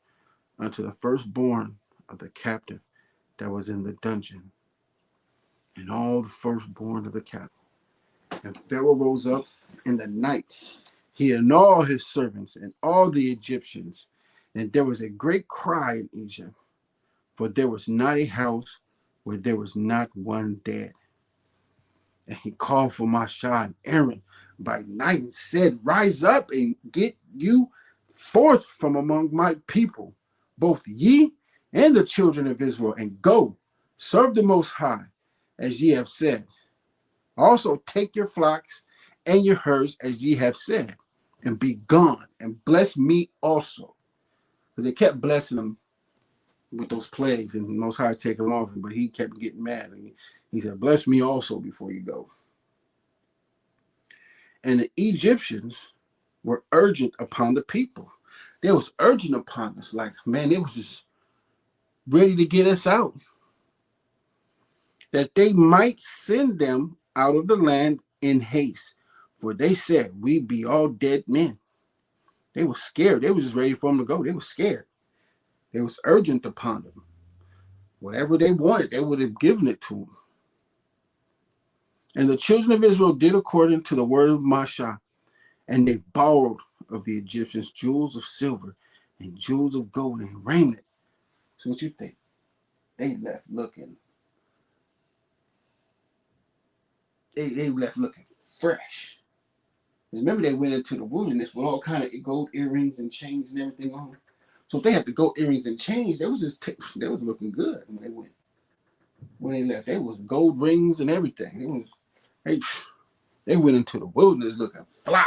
unto the firstborn of the captive that was in the dungeon, and all the firstborn of the cattle. And Pharaoh rose up in the night, he and all his servants and all the Egyptians. And there was a great cry in Egypt, for there was not a house where there was not one dead. And he called for Moshe and Aaron by night and said, rise up and get you forth from among my people, both ye and the children of Israel, and go, serve the Most High, as ye have said. Also take your flocks and your herds, as ye have said, and be gone, and bless me also. Because they kept blessing them with those plagues, and the Most High take them off, but he kept getting mad. And he said, bless me also before you go. And the Egyptians were urgent upon the people. They was urgent upon us. Like, man, they was just ready to get us out. That they might send them out of the land in haste. For they said, we be all dead men. They were scared. They was just ready for them to go. They were scared. They was urgent upon them. Whatever they wanted, they would have given it to them. And the children of Israel did according to the word of Moshe. And they borrowed of the Egyptians jewels of silver and jewels of gold and raiment. So what you think? They left looking. They left looking fresh. Remember, they went into the wilderness with all kind of gold earrings and chains and everything on. So if they had the gold earrings and chains, they was they was looking good when they went. When they left, they was gold rings and everything. They went into the wilderness looking fly.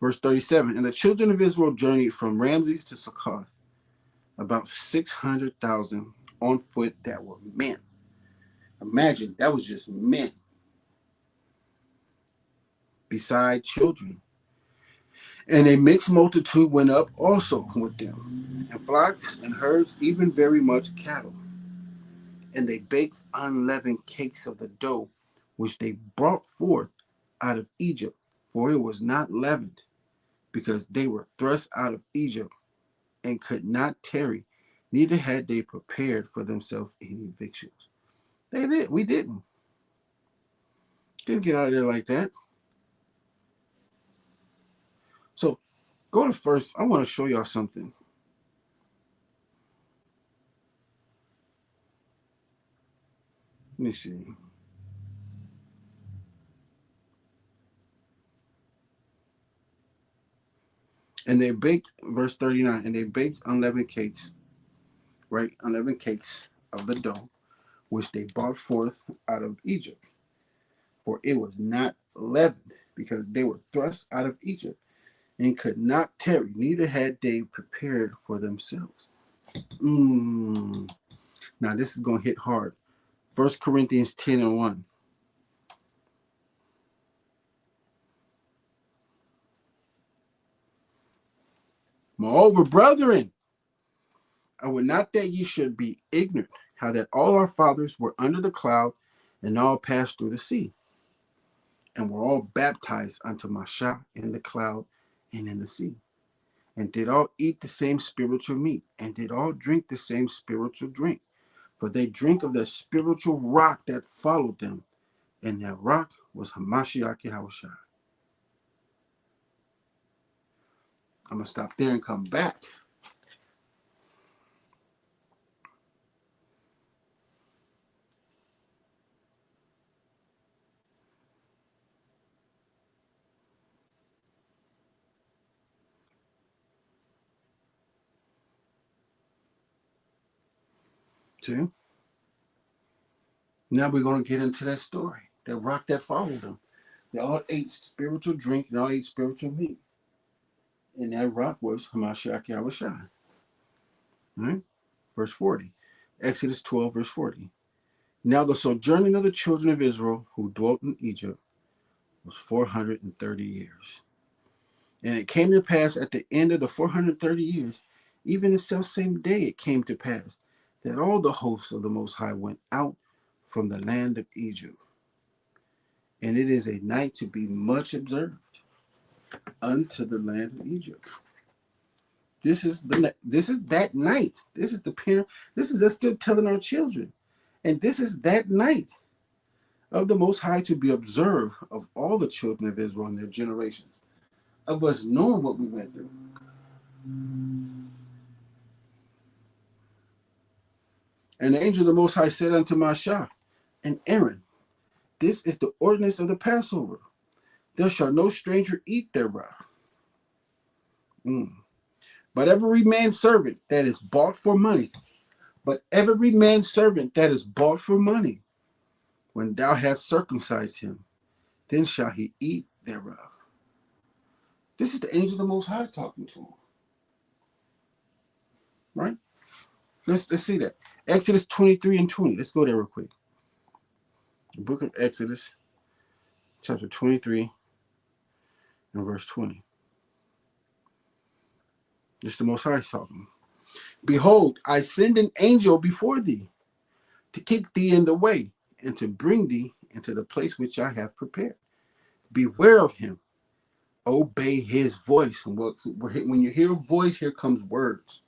Verse 37, and the children of Israel journeyed from Ramses to Succoth, about 600,000 on foot that were men. Imagine, that was just men, beside children. And a mixed multitude went up also with them, and flocks and herds, even very much cattle. And they baked unleavened cakes of the dough, which they brought forth out of Egypt, for it was not leavened, because they were thrust out of Egypt and could not tarry, neither had they prepared for themselves any victuals. They did. We didn't. Didn't get out of there like that. So go to first. I want to show y'all something. Let me see. And they baked, verse 39, and they baked unleavened cakes, right? Unleavened cakes of the dough, which they brought forth out of Egypt. For it was not leavened, because they were thrust out of Egypt and could not tarry, neither had they prepared for themselves. Now this is going to hit hard. 1 Corinthians 10 and 1. Moreover, brethren, I would not that ye should be ignorant how that all our fathers were under the cloud and all passed through the sea, and were all baptized unto Moshe in the cloud and in the sea, and did all eat the same spiritual meat, and did all drink the same spiritual drink. For they drink of the spiritual rock that followed them, and that rock was Hamashiach Yahushua. I'm going to stop there and come back. See? Now we're going to get into that story. That rock that followed them. They all ate spiritual drink and all ate spiritual meat. And that rock was Hamashiach Yahushua. All right? Verse 40. Exodus 12, verse 40. Now the sojourning of the children of Israel who dwelt in Egypt was 430 years. And it came to pass at the end of the 430 years, even the selfsame day it came to pass, that all the hosts of the Most High went out from the land of Egypt. And it is a night to be much observed unto the land of Egypt. This is that night. This is the parent. This is us still telling our children, and this is that night of the Most High to be observed of all the children of Israel and their generations, of us knowing what we went through. And the angel of the Most High said unto Mashah and Aaron, this is the ordinance of the Passover. There shall no stranger eat thereof. But every man's servant that is bought for money, when thou hast circumcised him, then shall he eat thereof. This is the angel of the Most High talking to him. Right? Let's see that. Exodus 23 and 20. Let's go there real quick. The book of Exodus, chapter 23 and verse 20. This is the Most High talking. Behold, I send an angel before thee to keep thee in the way and to bring thee into the place which I have prepared. Beware of him. Obey his voice. And when you hear a voice, here comes words.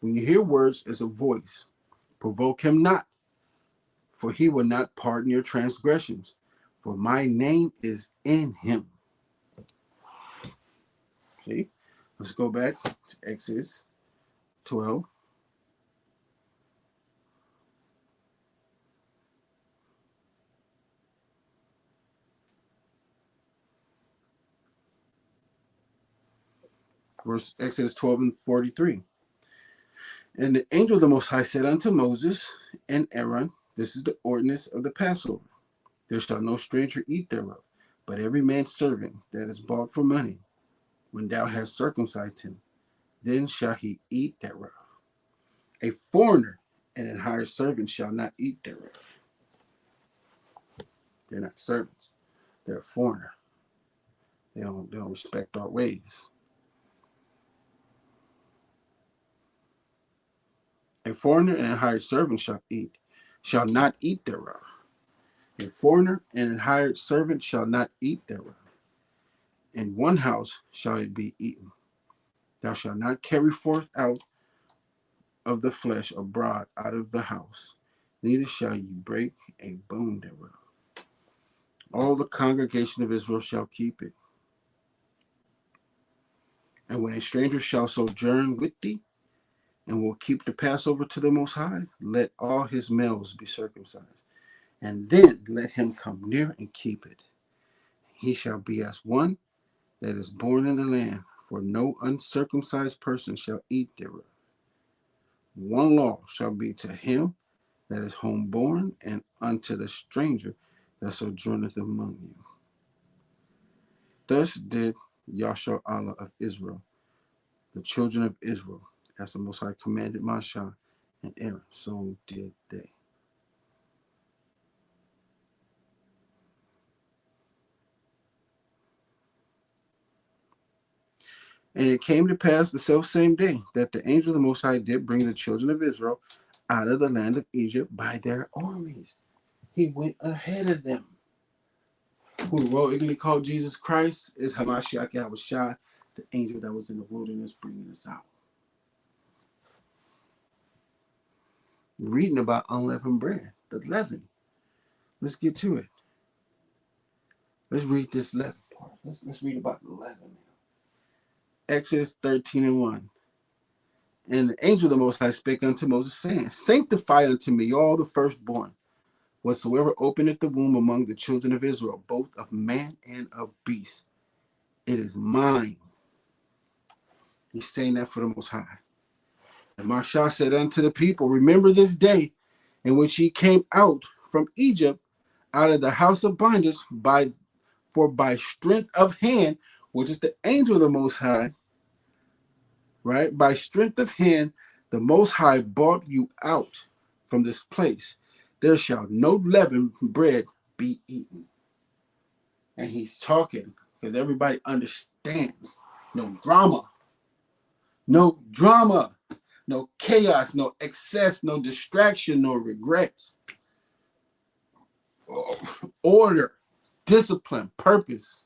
When you hear words, it's a voice. Provoke him not, for he will not pardon your transgressions, for my name is in him. See? Let's go back to Exodus 12. Verse Exodus 12 and 43. And the angel of the Most High said unto Moses and Aaron, this is the ordinance of the Passover. There shall no stranger eat thereof, but every man's servant that is bought for money, when thou hast circumcised him, then shall he eat thereof. A foreigner and an hired servant shall not eat thereof. They're not servants. They're a foreigner. They don't respect our ways. A foreigner and a hired servant shall not eat thereof. A foreigner and a hired servant shall not eat thereof. In one house shall it be eaten. Thou shalt not carry forth out of the flesh abroad out of the house, neither shall ye break a bone thereof. All the congregation of Israel shall keep it. And when a stranger shall sojourn with thee, and will keep the Passover to the Most High, let all his males be circumcised, and then let him come near and keep it. He shall be as one that is born in the land, for no uncircumcised person shall eat thereof. One law shall be to him that is homeborn, and unto the stranger that sojourneth among you. Thus did Yahshua Allah of Israel, the children of Israel, as the Most High commanded Mashah and Aaron, so did they. And it came to pass the selfsame day that the angel of the Most High did bring the children of Israel out of the land of Egypt by their armies. He went ahead of them. Who heroically called Jesus Christ is Hamashiach Yahushua, the angel that was in the wilderness bringing us out. Reading about unleavened bread, the leaven. Let's get to it. Let's read this leaven part. Let's read about the leaven. Exodus 13 and 1. And the angel of the Most High spake unto Moses, saying, sanctify unto me all the firstborn, whatsoever openeth the womb among the children of Israel, both of man and of beast. It is mine. He's saying that for the Most High. And Mashah said unto the people, remember this day in which ye came out from Egypt, out of the house of bondage, for by strength of hand, which is the angel of the Most High, right? By strength of hand, the Most High brought you out from this place. There shall no leavened bread be eaten. And he's talking because everybody understands. No drama. No drama. No chaos. No excess. No distraction. No regrets. Order. Discipline. Purpose.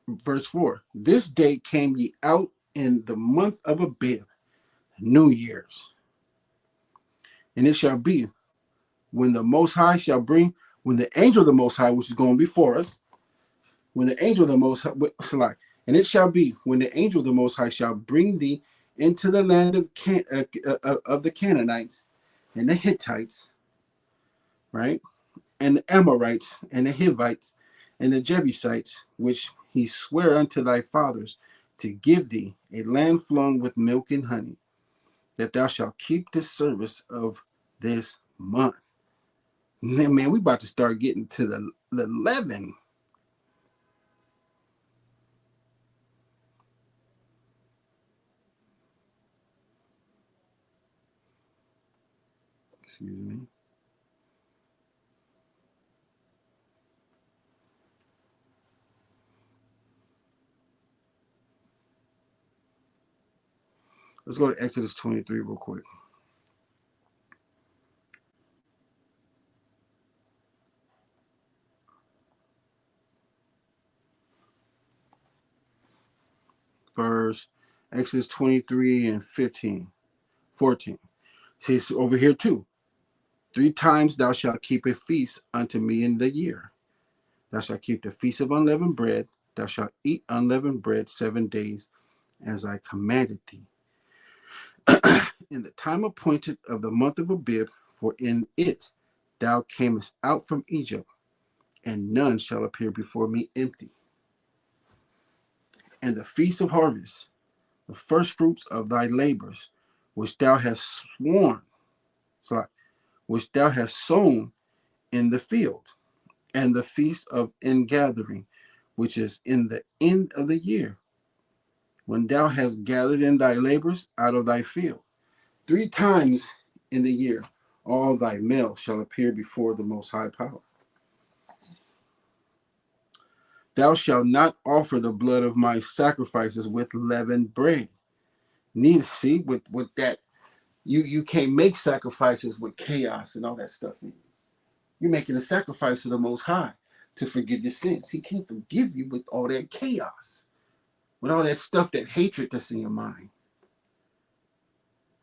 verse 4. This day came ye out in the month of Abib, New Year's. And it shall be when the Most High shall bring, when the angel of the Most High, which is going before us, when the angel of the Most High, and it shall be when the angel of the Most High shall bring thee into the land of the Canaanites and the Hittites, right, and the Amorites and the Hivites and the Jebusites, which he sware unto thy fathers to give thee a land flowing with milk and honey, that thou shalt keep the service of this month. Man, we about to start getting to the leaven. Excuse me. Let's go to Exodus 23 real quick. Verse Exodus 23 and 14. See, it's over here too. 3 times thou shalt keep a feast unto me in the year. Thou shalt keep the feast of unleavened bread. Thou shalt eat unleavened bread 7 days, as I commanded thee. In the time appointed of the month of Abib, for in it thou camest out from Egypt, and none shall appear before me empty. And the feast of harvest, the first fruits of thy labors, which thou hast which thou hast sown in the field, and the feast of ingathering, which is in the end of the year, when thou hast gathered in thy labors out of thy field. 3 times in the year all thy males shall appear before the Most High Power. Thou shalt not offer the blood of my sacrifices with leavened bread. Neither, see, with that, you can't make sacrifices with chaos and all that stuff in you. You're making a sacrifice for the Most High to forgive your sins. He can't forgive you with all that chaos, with all that stuff, that hatred that's in your mind.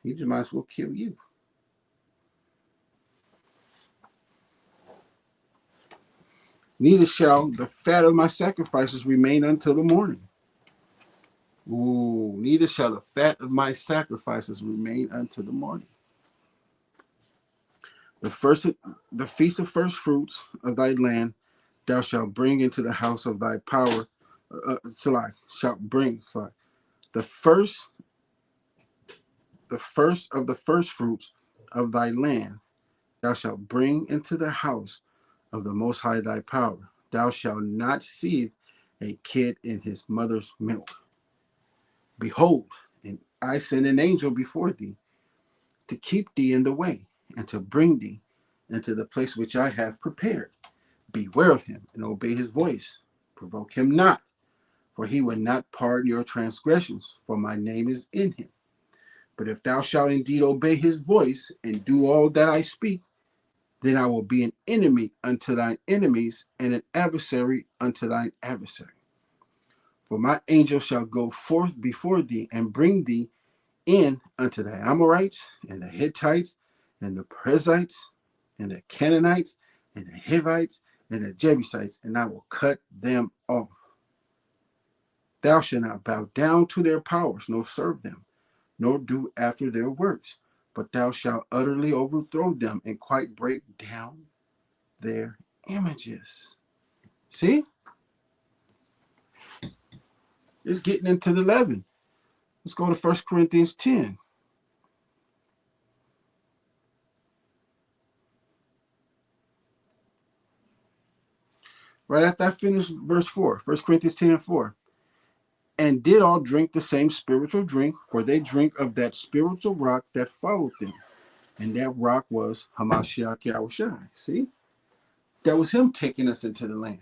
He just might as well kill you. Neither shall the fat of my sacrifices remain until the morning. Ooh, neither shall the fat of my sacrifices remain until the morning. The feast of first fruits of thy land thou shalt bring into the house of thy power. Shalt bring the first of the first fruits of thy land thou shalt bring into the house of the Most High thy power. Thou shalt not seethe a kid in his mother's milk. Behold, and I send an angel before thee to keep thee in the way, and to bring thee into the place which I have prepared. Beware of him, and obey his voice. Provoke him not, for he will not pardon your transgressions, for my name is in him. But if thou shalt indeed obey his voice, and do all that I speak, then I will be an enemy unto thine enemies, and an adversary unto thine adversary. For my angel shall go forth before thee, and bring thee in unto the Amorites, and the Hittites, and the Perizzites, and the Canaanites, and the Hivites, and the Jebusites, and I will cut them off. Thou shalt not bow down to their powers, nor serve them, nor do after their works, but thou shalt utterly overthrow them, and quite break down their images. See? It's getting into the leaven. Let's go to 1 Corinthians 10. Right after I finish verse 4, 1 Corinthians 10 and 4. And did all drink the same spiritual drink, for they drink of that spiritual rock that followed them. And that rock was Hamashiach Yahushai. See? That was him taking us into the land.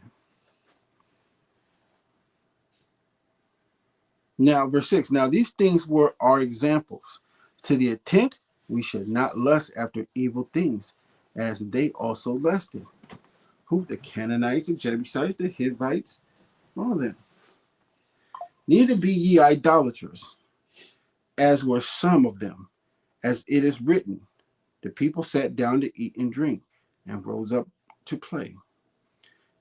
Now, verse 6. Now these things were our examples, to the intent we should not lust after evil things, as they also lusted. Who? The Canaanites, the Jebusites, the Hivites, all of them. Neither be ye idolaters, as were some of them, as it is written, the people sat down to eat and drink, and rose up to play.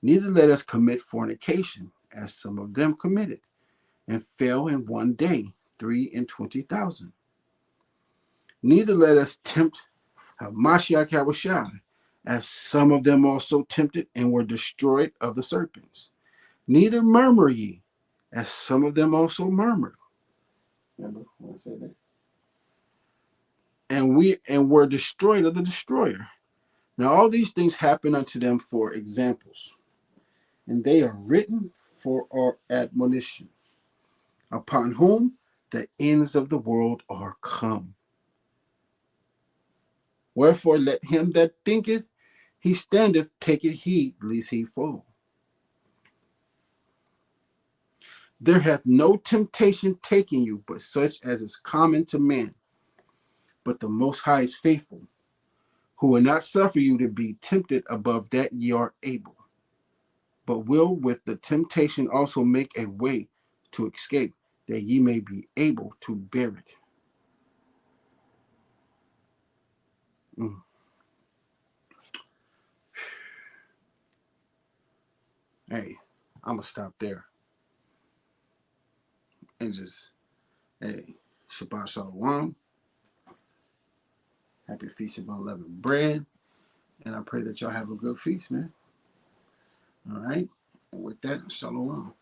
Neither let us commit fornication, as some of them committed, and fell in one day 23,000. Neither let us tempt Hamashiach Yahushua, as some of them also tempted and were destroyed of the serpents. Neither murmur ye, as some of them also murmured. Remember when I said that? And were destroyed of the destroyer. Now all these things happen unto them for examples, and they are written for our admonition, upon whom the ends of the world are come. Wherefore let him that thinketh he standeth take it heed lest he fall. There hath no temptation taken you but such as is common to man. But the Most High is faithful, who will not suffer you to be tempted above that ye are able, but will with the temptation also make a way to escape, that ye may be able to bear it. Hey, I'm going to stop there and just, hey, Shabbat Shalom. Happy Feast of Unleavened Bread. And I pray that y'all have a good feast, man. All right. And with that, Shalom.